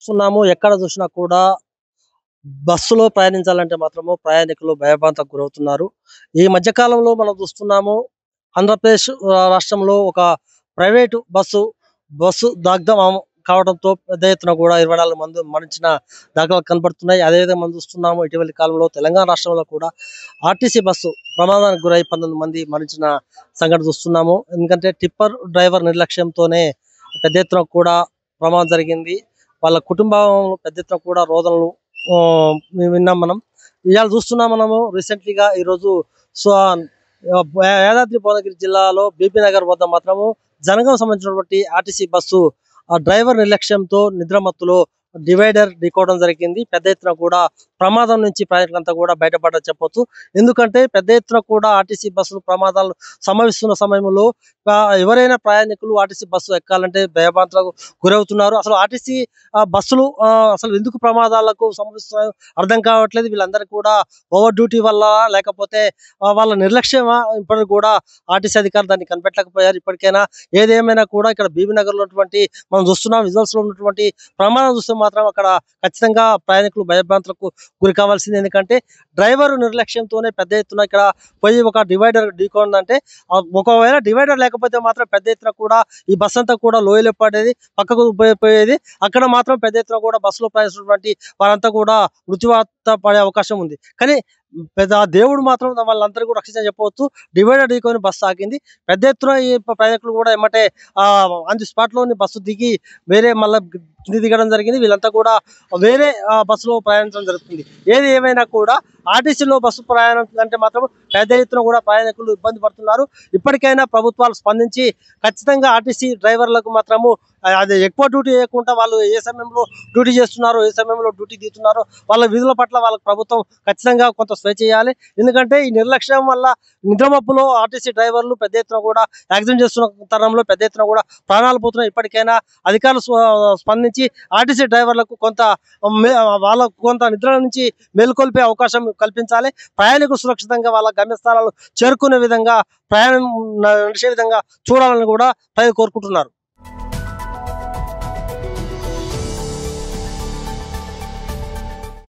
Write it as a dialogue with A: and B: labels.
A: చూస్తున్నాము. ఎక్కడ చూసినా కూడా బస్సులో ప్రయాణించాలంటే మాత్రము ప్రయాణికులు భయభ్రాంతకు గురవుతున్నారు. ఈ మధ్య కాలంలో మనం చూస్తున్నాము. ఆంధ్రప్రదేశ్ రాష్ట్రంలో ఒక ప్రైవేటు బస్సు దగ్ధం కావడంతో పెద్ద ఎత్తున కూడా 24 మంది మరణించిన దాఖలాలు కనబడుతున్నాయి. అదేవిధంగా మనం చూస్తున్నాము ఇటీవలి కాలంలో తెలంగాణ రాష్ట్రంలో కూడా ఆర్టీసీ బస్సు ప్రమాదానికి గురై 19 మంది మరణించిన సంఘటన చూస్తున్నాము. ఎందుకంటే టిప్పర్ డ్రైవర్ నిర్లక్ష్యంతోనే పెద్ద ఎత్తున కూడా ప్రమాదం జరిగింది. వాళ్ళ కుటుంబంలో పెద్ద ఎత్తున కూడా రోదనలు విన్నాం మనం. ఇవాళ చూస్తున్నాం మనము రీసెంట్లీగా ఈరోజు సో యాదాద్రి భువనగిరి జిల్లాలో బీబీ నగర్ వద్ద మాత్రము జనగాం సంబంధించినటువంటి ఆర్టీసీ బస్సు ఆ డ్రైవర్ నిర్లక్ష్యంతో నిద్రమత్తులో డివైడర్ ఢీకోవడం జరిగింది. పెద్ద ఎత్తున కూడా ప్రమాదం నుంచి ప్రయాణికులంతా కూడా బయటపడ్డారు చెప్పొచ్చు. ఎందుకంటే పెద్ద ఎత్తున కూడా ఆర్టీసీ బస్సులు ప్రమాదాలు సంభవిస్తున్న సమయంలో ఎవరైనా ప్రయాణికులు ఆర్టీసీ బస్సు ఎక్కాలంటే భయభ్రాంతులకు గురవుతున్నారు. అసలు ఆర్టీసీ బస్సులు అసలు ఎందుకు ప్రమాదాలకు సంభవిస్తున్నాయో అర్థం కావట్లేదు. వీళ్ళందరూ కూడా ఓవర్ డ్యూటీ వల్ల లేకపోతే వాళ్ళ నిర్లక్ష్యమా ఇప్పటికి కూడా ఆర్టీసీ అధికారులు దాన్ని కనిపెట్టలేకపోయారు. ఇప్పటికైనా ఏదేమైనా కూడా ఇక్కడ బీబీ నగర్ లో మనం చూస్తున్నాం విజువల్స్ లో ఉన్నటువంటి ప్రమాదం చూస్తే మాత్రం అక్కడ ఖచ్చితంగా ప్రయాణికులు భయభ్రాంతులకు గురి కావాల్సింది. ఎందుకంటే డ్రైవర్ నిర్లక్ష్యంతోనే పెద్ద ఎత్తున ఇక్కడ పోయి ఒక డివైడర్ ఢీకొందంటే ఒకవేళ డివైడర్ లేకపోతే మాత్రం పెద్ద ఎత్తున కూడా ఈ బస్ అంతా కూడా లోయలో పడేది, పక్కకు పోయేది. అక్కడ మాత్రం పెద్ద ఎత్తున కూడా బస్సులో ప్రయాణిస్తున్నటువంటి వారంతా కూడా మృత్యువాత పడే అవకాశం ఉంది. కానీ పెద్ద దేవుడు మాత్రం వాళ్ళందరూ కూడా రక్షించని చెప్పవచ్చు. డివైడర్ ఢీకొని బస్సు ఆగింది. పెద్ద ఎత్తున ఈ ప్రయాణికులు కూడా ఏమంటే ఆన్ ది స్పాట్ లోని బస్సు దిగి వేరే మళ్ళీ కింది దిగడం జరిగింది. వీళ్ళంతా కూడా వేరే బస్సులో ప్రయాణించడం జరుగుతుంది. ఏది ఏమైనా కూడా ఆర్టీసీలో బస్సు ప్రయాణం అంటే మాత్రం పెద్ద ఎత్తున కూడా ప్రయాణికులు ఇబ్బంది పడుతున్నారు. ఇప్పటికైనా ప్రభుత్వాలు స్పందించి ఖచ్చితంగా ఆర్టీసీ డ్రైవర్లకు మాత్రము అది ఎక్కువ డ్యూటీ చేయకుండా వాళ్ళు ఏ సమయంలో డ్యూటీ చేస్తున్నారో ఏ సమయంలో డ్యూటీ తీస్తున్నారో వాళ్ళ విధుల పట్ల వాళ్ళకి ప్రభుత్వం ఖచ్చితంగా కొంత స్వేచ్ఛ చేయాలి. ఎందుకంటే ఈ నిర్లక్ష్యం వల్ల నిద్రమప్పులో ఆర్టీసీ డ్రైవర్లు పెద్ద ఎత్తున కూడా యాక్సిడెంట్ చేస్తున్న తరంలో పెద్ద ఎత్తున కూడా ప్రాణాలు పోతున్నాయి. ఇప్పటికైనా అధికారులు స్పందించి ఆర్టీసీ డ్రైవర్లకు వాళ్ళకు కొంత నిద్ర నుంచి మేలుకొల్పే అవకాశం కల్పించాలి. ప్రయాణికులు సురక్షితంగా వాళ్ళ గమ్యస్థానాలు చేరుకునే విధంగా ప్రయాణం నడిచే విధంగా చూడాలని కూడా ప్రజలు కోరుకుంటున్నారు.